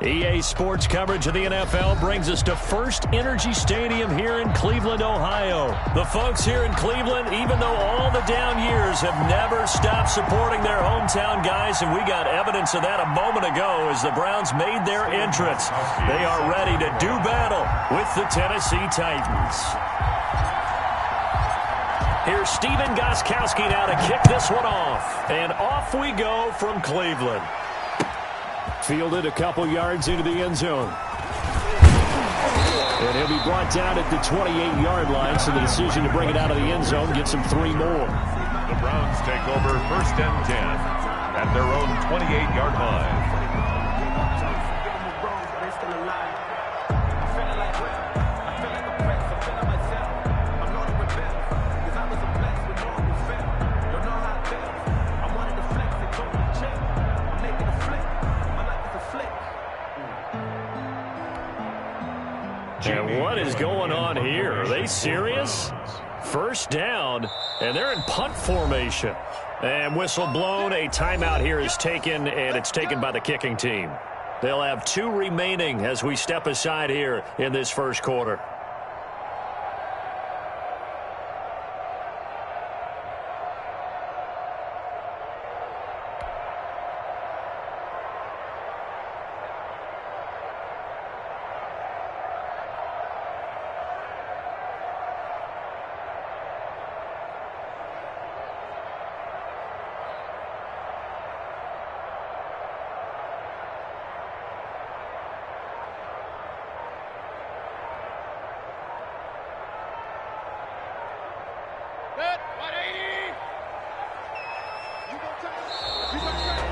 EA Sports coverage of the NFL brings us to First Energy Stadium here in Cleveland, Ohio. The folks here in Cleveland, even though all the down years, have never stopped supporting their hometown guys, and we got evidence of that a moment ago as the Browns made their entrance. They are ready to do battle with the Tennessee Titans. Here's Steven Gostkowski now to kick this one off. And off we go from Cleveland. Fielded a couple yards into the end zone. And he'll be brought down at the 28-yard line, so the decision to bring it out of the end zone gets him 3 more. The Browns take over 1st and 10 at their own 28-yard line. And what is going on here? Are they serious? First down, and they're in punt formation. And whistle blown, a timeout here is taken, and it's taken by the kicking team. They'll have 2 remaining as we step aside here in this first quarter.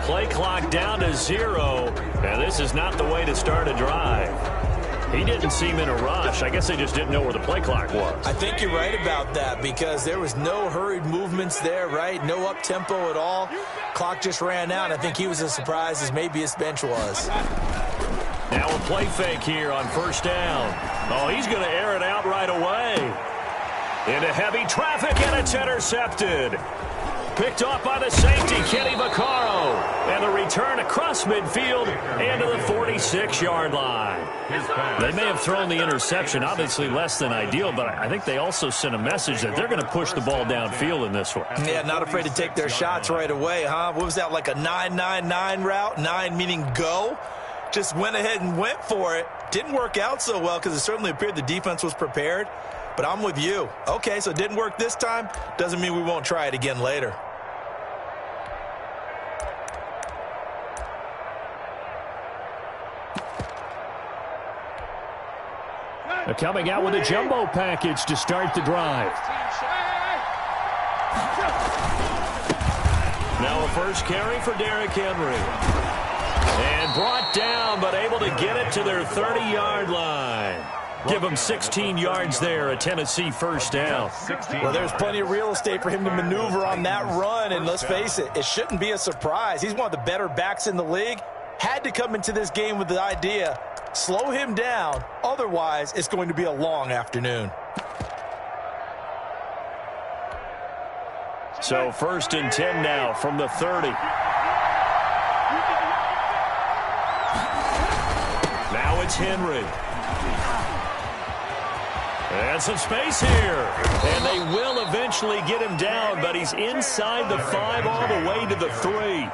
Play clock down to 0, and this is not the way to start a drive. He didn't seem in a rush. I guess they just didn't know where the play clock was. I think you're right about that because there was no hurried movements there, right? No up-tempo at all. Clock just ran out. I think he was as surprised as maybe his bench was. Now a play fake here on first down. Oh, he's going to air it out right away. Into heavy traffic, and it's intercepted. Picked off by the safety, Kenny Vaccaro. And the return across midfield and to the 46-yard line. They may have thrown the interception, obviously less than ideal, but I think they also sent a message that they're going to push the ball downfield in this one. Yeah, not afraid to take their shots right away, huh? What was that, like a 9-9-9 route? 9 meaning go? Just went ahead and went for it. Didn't work out so well because it certainly appeared the defense was prepared. But I'm with you. Okay, so it didn't work this time. Doesn't mean we won't try it again later. They're coming out with a jumbo package to start the drive. Now a first carry for Derrick Henry. And brought down, but able to get it to their 30-yard line. Give him 16 yards there, a Tennessee first down. Well, there's plenty of real estate for him to maneuver on that run, and let's face it, it shouldn't be a surprise. He's one of the better backs in the league. Had to come into this game with the idea, slow him down, otherwise it's going to be a long afternoon. So 1st and 10 now from the 30. Now it's Henry. And some space here. And they will eventually get him down, but he's inside the 5 all the way to the 3.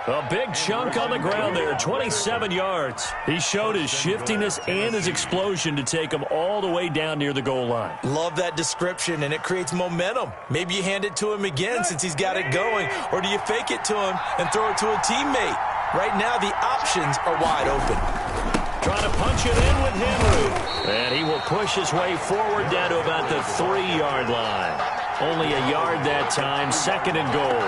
A big chunk on the ground there, 27 yards. He showed his shiftiness and his explosion to take him all the way down near the goal line. Love that description, and it creates momentum. Maybe you hand it to him again since he's got it going, or do you fake it to him and throw it to a teammate? Right now, the options are wide open. Trying to punch it in with Henry. And he will push his way forward down to about the 3-yard line. Only a yard that time, 2nd and goal.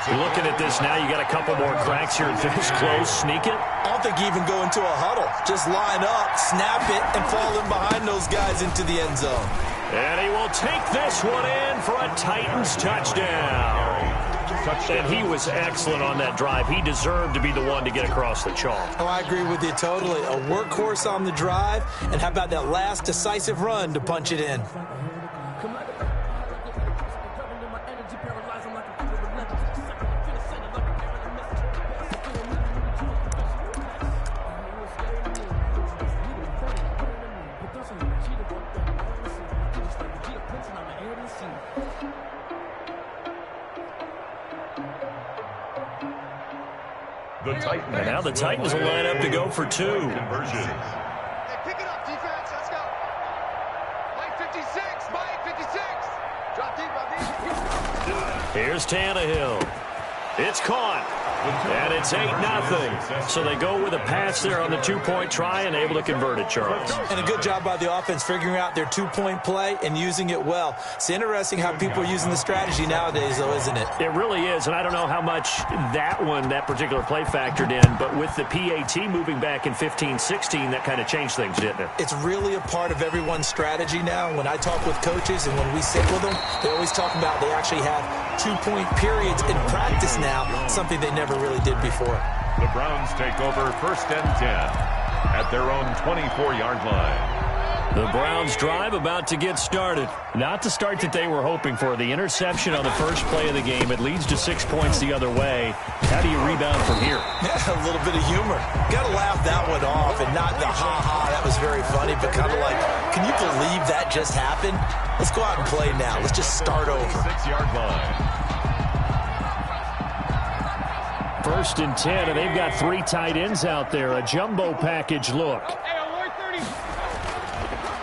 You're looking at this now, you got a couple more cracks here and finish close, sneak it. I don't think you even go into a huddle. Just line up, snap it, and fall in behind those guys into the end zone. And he will take this one in for a Titans touchdown. And he was excellent on that drive. He deserved to be the one to get across the chalk. Oh, I agree with you totally. A workhorse on the drive, and how about that last decisive run to punch it in? The Titans. And now the Titans will line up to go for 2. Conversion. Hey, pick it up, defense. Let's go. Mike 56. Mike 56. Drop deep, drop deep. Here's Tannehill. It's caught. And it's 8-0. So they go with a pass there on the 2-point try and able to convert it, Charles. And a good job by the offense figuring out their 2-point play and using it well. It's interesting how people are using the strategy nowadays, though, isn't it? It really is, and I don't know how much that particular play factored in, but with the PAT moving back in 15-16, that kind of changed things, didn't it? It's really a part of everyone's strategy now. When I talk with coaches and when we sit with them, they always talk about they actually have 2-point periods in practice now, something they never really did before. The Browns take over 1st and 10 at their own 24-yard line. The Browns drive about to get started. Not the start that they were hoping for. The interception on the first play of the game. It leads to 6 points the other way. How do you rebound from here? Yeah, a little bit of humor. Got to laugh that one off and not the ha-ha. That was very funny, but kind of like, can you believe that just happened? Let's go out and play now. Let's just start over. 6-yard line. 1st and 10, and they've got 3 tight ends out there. A jumbo package look.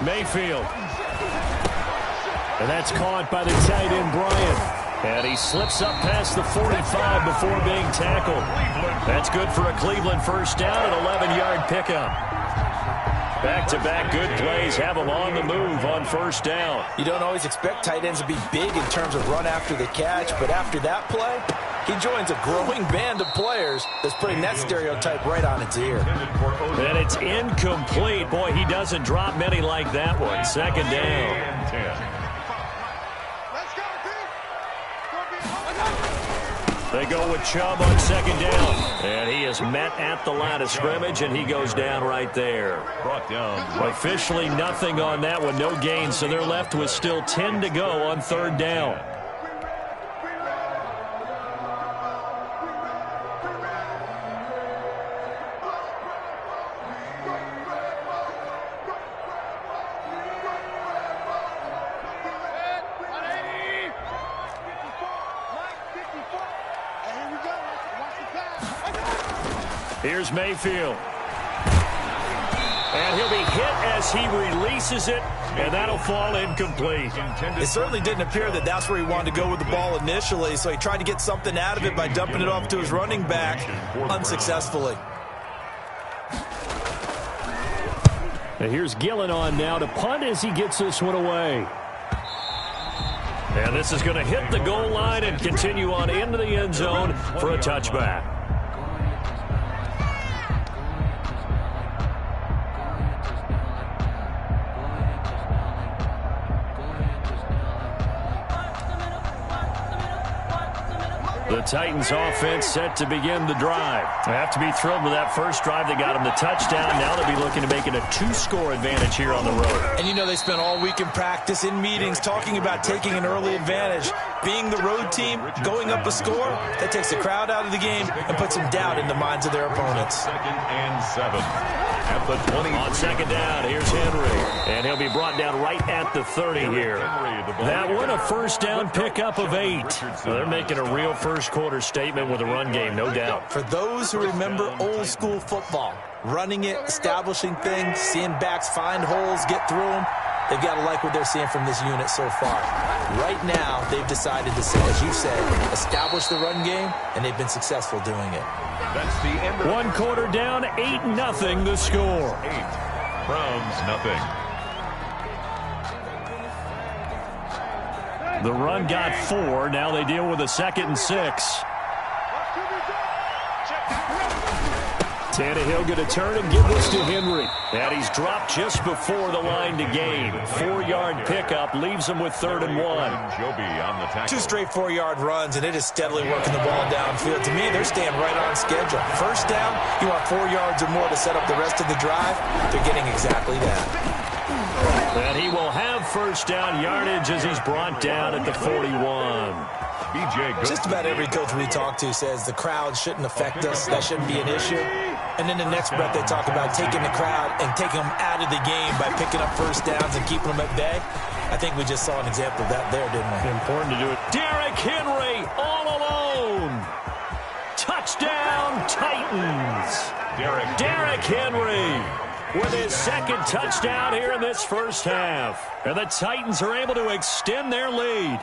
Mayfield. And that's caught by the tight end, Bryant. And he slips up past the 45 before being tackled. That's good for a Cleveland first down, an 11-yard pickup. Back-to-back good plays have them on the move on first down. You don't always expect tight ends to be big in terms of run after the catch, but after that play, he joins a growing band of players that's putting that stereotype right on its ear. And it's incomplete. Boy, he doesn't drop many like that one. 2nd down. They go with Chubb on 2nd down. And he is met at the line of scrimmage, and he goes down right there. Brought down. Officially nothing on that one, no gain, so they're left with still 10 to go on 3rd down. Here's Mayfield. And he'll be hit as he releases it, and that'll fall incomplete. It certainly didn't appear that that's where he wanted to go with the ball initially, so he tried to get something out of it by dumping it off to his running back unsuccessfully. And here's Gillen on now to punt as he gets this one away. And this is going to hit the goal line and continue on into the end zone for a touchback. The Titans offense set to begin the drive. They have to be thrilled with that first drive. They got them the touchdown. Now they'll be looking to make it a 2-score advantage here on the road. And you know they spent all week in practice, in meetings, talking about taking an early advantage. Being the road team, going up a score, that takes the crowd out of the game and puts some doubt in the minds of their opponents. 2nd and 7 at the 20. On 2nd down, here's Henry. And he'll be brought down right at the 30 here. That one, a first down pickup of 8. So they're making a real first-quarter statement with a run game, no doubt. For those who remember old-school football, running it, establishing things, seeing backs find holes, get through them, they've got to like what they're seeing from this unit so far. Right now, they've decided to, as you said, establish the run game, and they've been successful doing it. That's the end of 1 quarter down, 8-0 the score. 8. Browns nothing. The run got 4. Now they deal with a 2nd and 6. Tannehill going to turn and give this to Henry. And he's dropped just before the line to gain. 4-yard pickup leaves him with 3rd and 1. Joby on the tackle. 2 straight 4-yard runs, and it is steadily working the ball downfield. To me, they're staying right on schedule. First down, you want 4 yards or more to set up the rest of the drive. They're getting exactly that. And he will have first down yardage as he's brought down at the 41. Just about every coach we talk to says the crowd shouldn't affect us. That shouldn't be an issue. And then the next breath they talk about taking the crowd and taking them out of the game by picking up first downs and keeping them at bay. I think we just saw an example of that there, didn't we? Important to do it. Derrick Henry all alone. Touchdown, Titans. Derrick Henry with his second touchdown here in this first half. And the Titans are able to extend their lead.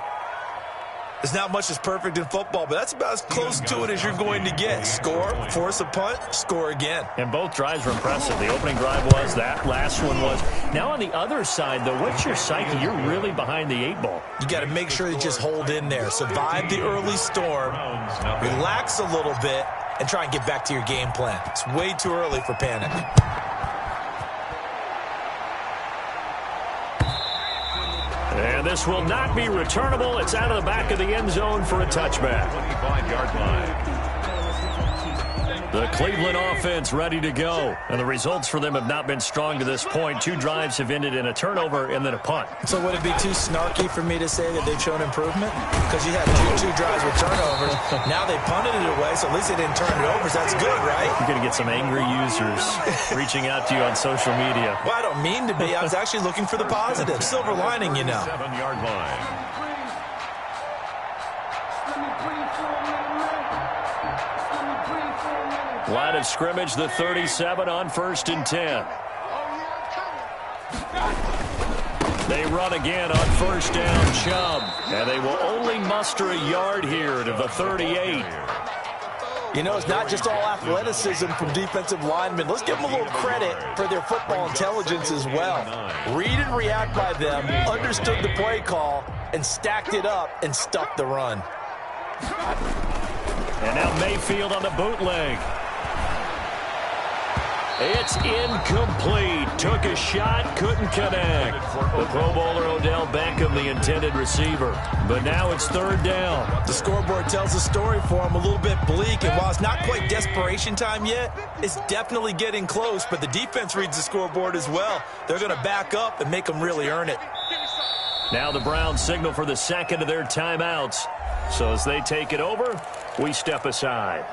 There's not much that's perfect in football, but that's about as close to it as you're going to get. Score, force a punt, score again. And both drives were impressive. The opening drive was, that last one was. Now on the other side, though, what's your psyche? You're really behind the 8 ball. You got to make sure you just hold in there. Survive the early storm, relax a little bit, and try and get back to your game plan. It's way too early for panic. And this will not be returnable. It's out of the back of the end zone for a touchback. 25-yard line. The Cleveland offense ready to go. And the results for them have not been strong to this point. 2 drives have ended in a turnover and then a punt. So would it be too snarky for me to say that they've shown improvement? Because you had two drives with turnovers. Now they punted it away, so at least they didn't turn it over. So that's good, right? You're going to get some angry users reaching out to you on social media. Well, I don't mean to be. I was actually looking for the positive. Silver lining, you know. 7-yard line. Line of scrimmage, the 37 on 1st and 10. They run again on 1st down, Chubb. And they will only muster a yard here to the 38. You know, it's not just all athleticism from defensive linemen. Let's give them a little credit for their football intelligence as well. Read and react by them, understood the play call, and stacked it up and stuck the run. And now Mayfield on the bootleg. It's incomplete. Took a shot, couldn't connect. The Pro Bowler Odell Beckham, the intended receiver. But now it's 3rd down. The scoreboard tells a story for him, a little bit bleak. And while it's not quite desperation time yet, it's definitely getting close. But the defense reads the scoreboard as well. They're going to back up and make them really earn it. Now the Browns signal for the second of their timeouts. So as they take it over, we step aside.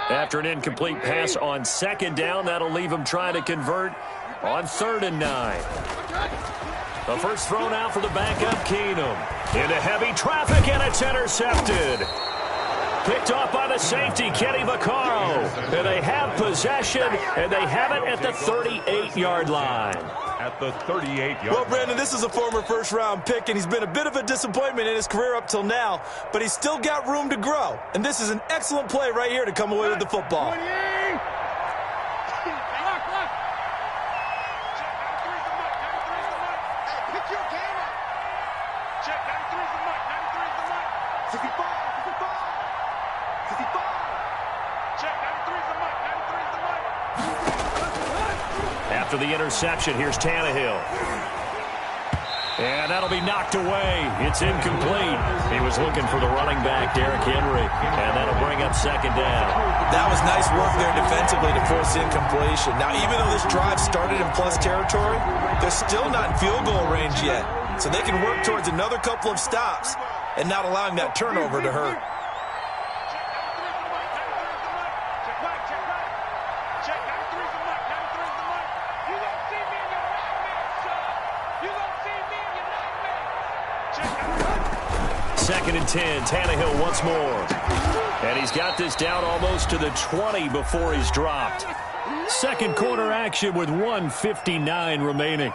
After an incomplete pass on 2nd down, that'll leave him trying to convert on 3rd and 9. The first thrown out for the backup, Keenum. Into heavy traffic, and it's intercepted. Picked off by the safety, Kenny Vaccaro. And they have possession, and they have it at the 38-yard line. At the 38-yard line. Well, Brandon, this is a former first-round pick, and he's been a bit of a disappointment in his career up till now, but he's still got room to grow. And this is an excellent play right here to come away with the football. After the interception, here's Tannehill. And that'll be knocked away. It's incomplete. He was looking for the running back, Derrick Henry. And that'll bring up 2nd down. That was nice work there defensively to force incompletion. Now, even though this drive started in plus territory, they're still not in field goal range yet. So they can work towards another couple of stops and not allowing that turnover to hurt. Second and 10, Tannehill once more. And he's got this down almost to the 20 before he's dropped. Second quarter action with 1:59 remaining.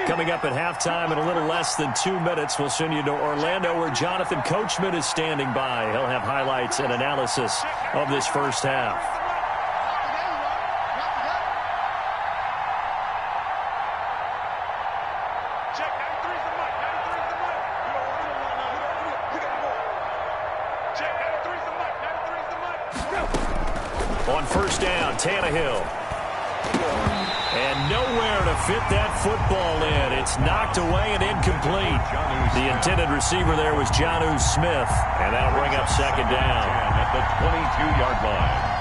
Coming up at halftime in a little less than 2 minutes, we'll send you to Orlando where Jonathan Coachman is standing by. He'll have highlights and analysis of this first half. On 1st down, Tannehill. And nowhere to fit that football in. It's knocked away and incomplete. The intended receiver there was Jonnu Smith, and that'll bring up second down. At the 22-yard line.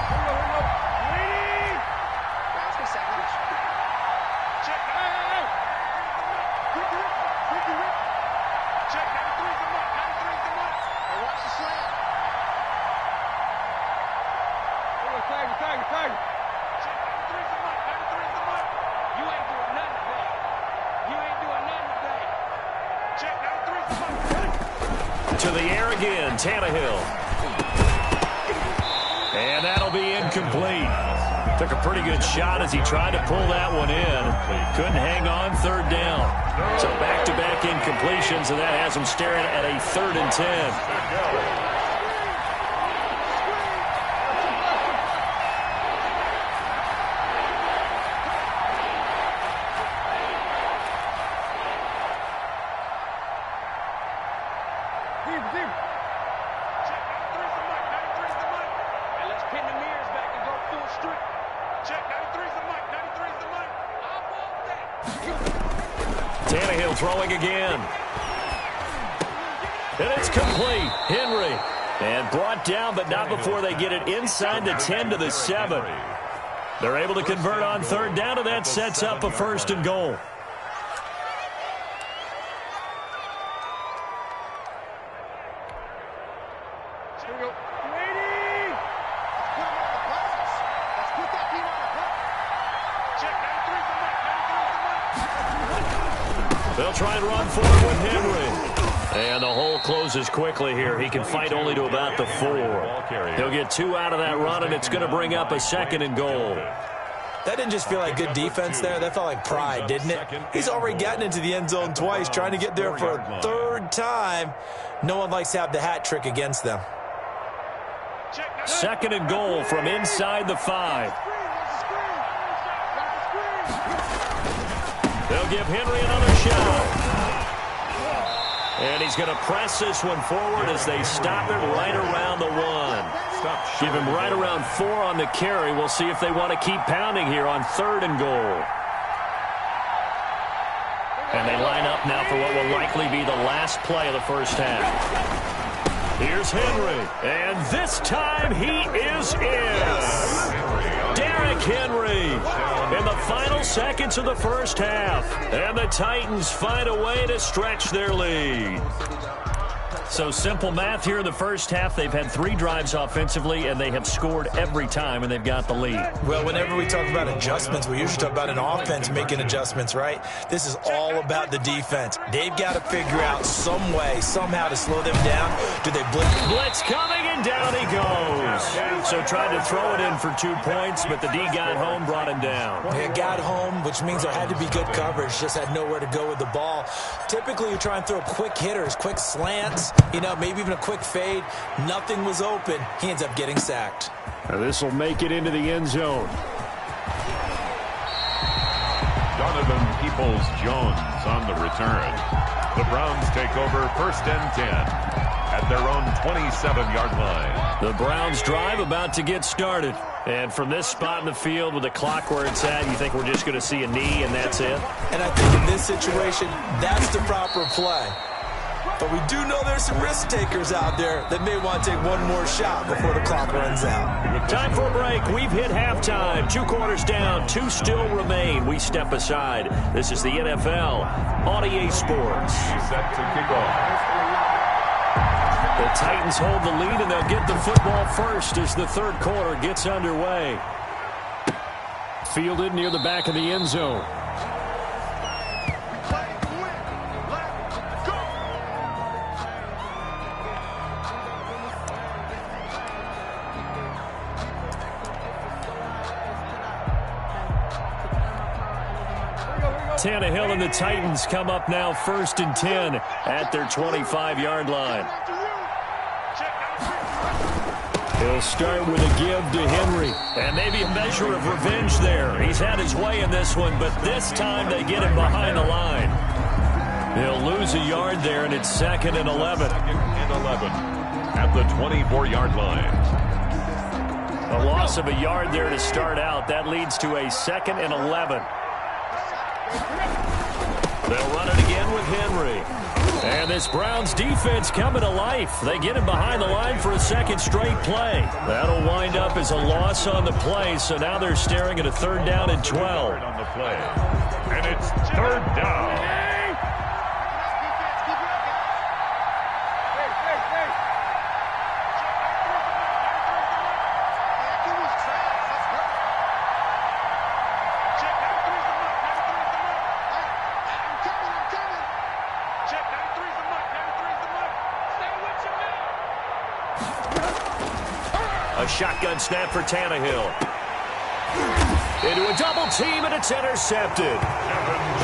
To the air again, Tannehill. And that'll be incomplete. Took a pretty good shot as he tried to pull that one in. Couldn't hang on, third down. So back-to-back incompletions, and that has him staring at a 3rd and 10. Tannehill throwing again. And it's complete. Henry. And brought down, but not before they get it inside the 10 to the 7. They're able to convert on third down, and that sets up a 1st and goal. They'll try and run forward with Henry. And the hole closes quickly here. He can fight only to about the 4. He'll get 2 out of that run, and it's going to bring up a 2nd and goal. That didn't just feel like good defense there. That felt like pride, didn't it? He's already gotten into the end zone twice, trying to get there for a 3rd time. No one likes to have the hat trick against them. 2nd and goal from inside the 5. They'll give Henry another shot. And he's going to press this one forward as they stop it right around the 1. Give him right around 4 on the carry. We'll see if they want to keep pounding here on 3rd and goal. And they line up now for what will likely be the last play of the first half. Here's Henry. And this time he is in. Derrick Henry in the final seconds of the first half. And the Titans find a way to stretch their lead. So simple math here in the first half. They've had 3 drives offensively, and they have scored every time, and they've got the lead. Well, whenever we talk about adjustments, we usually talk about an offense making adjustments, right? This is all about the defense. They've got to figure out some way, somehow to slow them down. Do they blitz? Blitz coming, and down he goes. So tried to throw it in for 2 points, but the D got home, brought him down. They got home, which means there had to be good coverage. Just had nowhere to go with the ball. Typically, you try and throw quick hitters, quick slants, maybe even a quick fade. Nothing was open. He ends up getting sacked. This will make it into the end zone. Donovan Peoples-Jones on the return. The Browns take over 1st and 10 at their own 27-yard line. The Browns drive about to get started. And from this spot in the field with the clock where it's at, you think we're just going to see a knee and that's it? And I think in this situation, that's the proper play. But we do know there's some risk takers out there that may want to take one more shot before the clock runs out. Time for a break. We've hit halftime. 2 quarters down. 2 still remain. We step aside. This is the NFL on EA Sports. Set to kick off. The Titans hold the lead, and they'll get the football first as the 3rd quarter gets underway. Fielded near the back of the end zone. Tannehill and the Titans come up now 1st and 10 at their 25-yard line. He'll start with a give to Henry. And maybe a measure of revenge there. He's had his way in this one, but this time they get him behind the line. He'll lose a yard there, and it's 2nd and 11. 2nd and 11 at the 24-yard line. A loss of a yard there to start out. That leads to a 2nd and 11. They'll run it again with Henry. And this Browns defense coming to life. They get him behind the line for a 2nd straight play. That'll wind up as a loss on the play, so now they're staring at a 3rd down and 12. On the play. And it's 3rd down. A shotgun snap for Tannehill. Into a double team, and it's intercepted.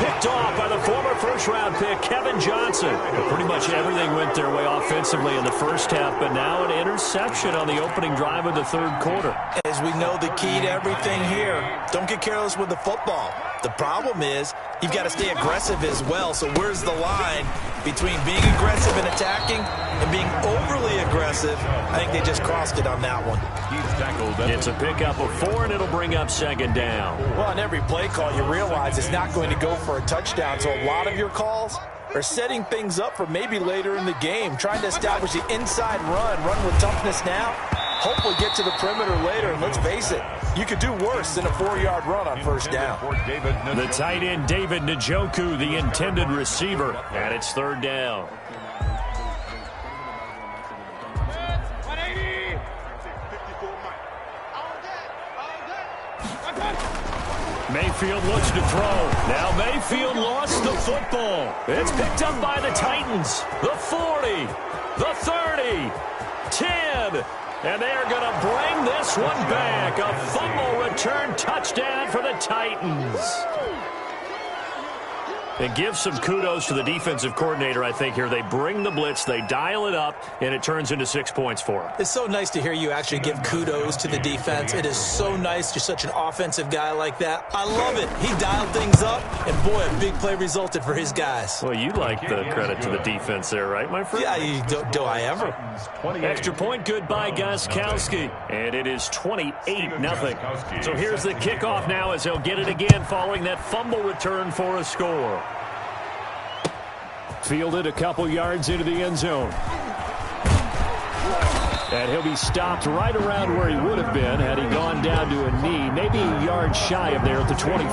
Picked off by the former first-round pick, Kevin Johnson. Pretty much everything went their way offensively in the first half, but now an interception on the opening drive of the 3rd quarter. As we know, the key to everything here, don't get careless with the football. The problem is you've got to stay aggressive as well. So where's the line between being aggressive and attacking and being overly aggressive? I think they just crossed it on that one. It's a pickup of 4, and it'll bring up 2nd down. Well, on every play call, you realize it's not going to go for a touchdown. So a lot of your calls are setting things up for maybe later in the game, trying to establish the inside run with toughness now, hopefully get to the perimeter later. And let's face it, you could do worse than a 4-yard run on 1st down. The tight end, David Njoku, the intended receiver, and it's 3rd down. Mayfield looks to throw. Now Mayfield lost the football. It's picked up by the Titans. The 40, the 30, 10. And they are going to bring this one back. A fumble return touchdown for the Titans. And give some kudos to the defensive coordinator, I think, here. They bring the blitz, they dial it up, and it turns into 6 points for them. It's so nice to hear you actually give kudos to the defense. It is so nice. You're such an offensive guy like that. I love it. He dialed things up, and boy, a big play resulted for his guys. Well, you like the credit to the defense there, right, my friend? Yeah, do I ever? Extra point good by Gostkowski. And it is 28-0. So here's the kickoff now as he'll get it again following that fumble return for a score. Fielded a couple yards into the end zone. And he'll be stopped right around where he would have been had he gone down to a knee, maybe a yard shy of there at the 24.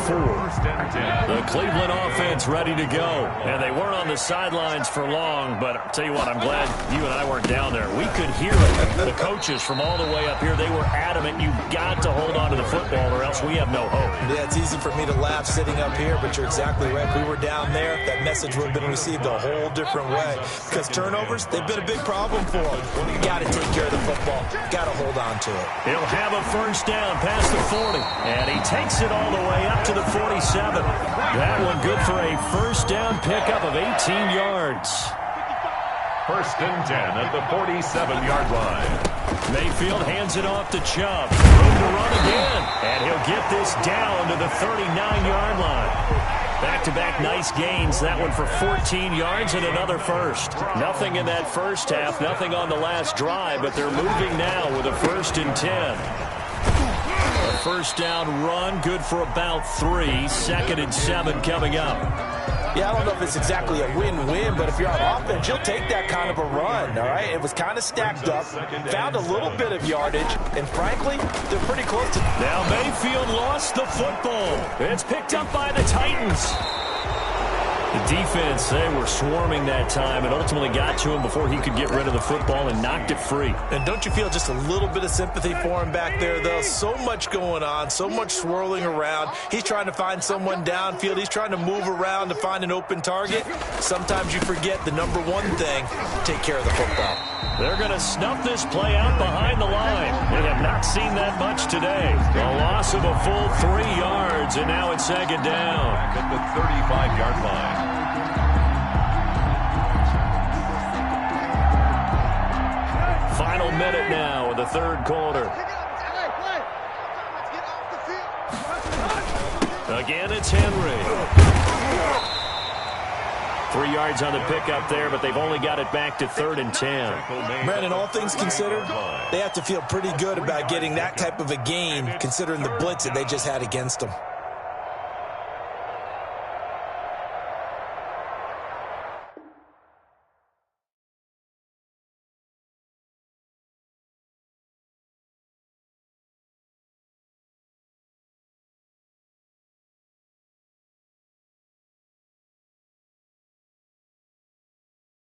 The Cleveland offense ready to go. And they weren't on the sidelines for long, but I'll tell you what, I'm glad you and I weren't down there. We could hear it. The coaches from all the way up here, they were adamant, you've got to hold on to the football or else we have no hope. Yeah, it's easy for me to laugh sitting up here, but you're exactly right. If we were down there, that message would have been received a whole different way. Because turnovers, they've been a big problem for them. You got to take care of the football. Got to hold on to it. He'll have a 1st down past the 40. And he takes it all the way up to the 47. That one good for a 1st down pickup of 18 yards. 1st and 10 at the 47-yard line. Mayfield hands it off to Chubb. Room to run again. And he'll get this down to the 39-yard line. Back-to-back nice gains. That one for 14 yards and another 1st. Nothing in that first half, nothing on the last drive, but they're moving now with a 1st and 10. A 1st down run, good for about 3. 2nd and 7 coming up. Yeah, I don't know if it's exactly a win-win, but if you're on offense, you'll take that kind of a run, all right? It was kind of stacked up, found a little bit of yardage, and frankly, they're pretty close to... Now Mayfield lost the football. It's picked up by the Titans. The defense, they were swarming that time and ultimately got to him before he could get rid of the football and knocked it free. And don't you feel just a little bit of sympathy for him back there, though? So much going on, so much swirling around. He's trying to find someone downfield. He's trying to move around to find an open target. Sometimes you forget the number one thing, take care of the football. They're going to snuff this play out behind the line. They have not seen that much today. A loss of a full 3 yards, and now it's 2nd down. Back at the 35-yard line. Final minute now of the 3rd quarter. Again, it's Henry. 3 yards on the pickup there, but they've only got it back to 3rd and 10. Brandon, all things considered, they have to feel pretty good about getting that type of a gain, considering the blitz that they just had against them.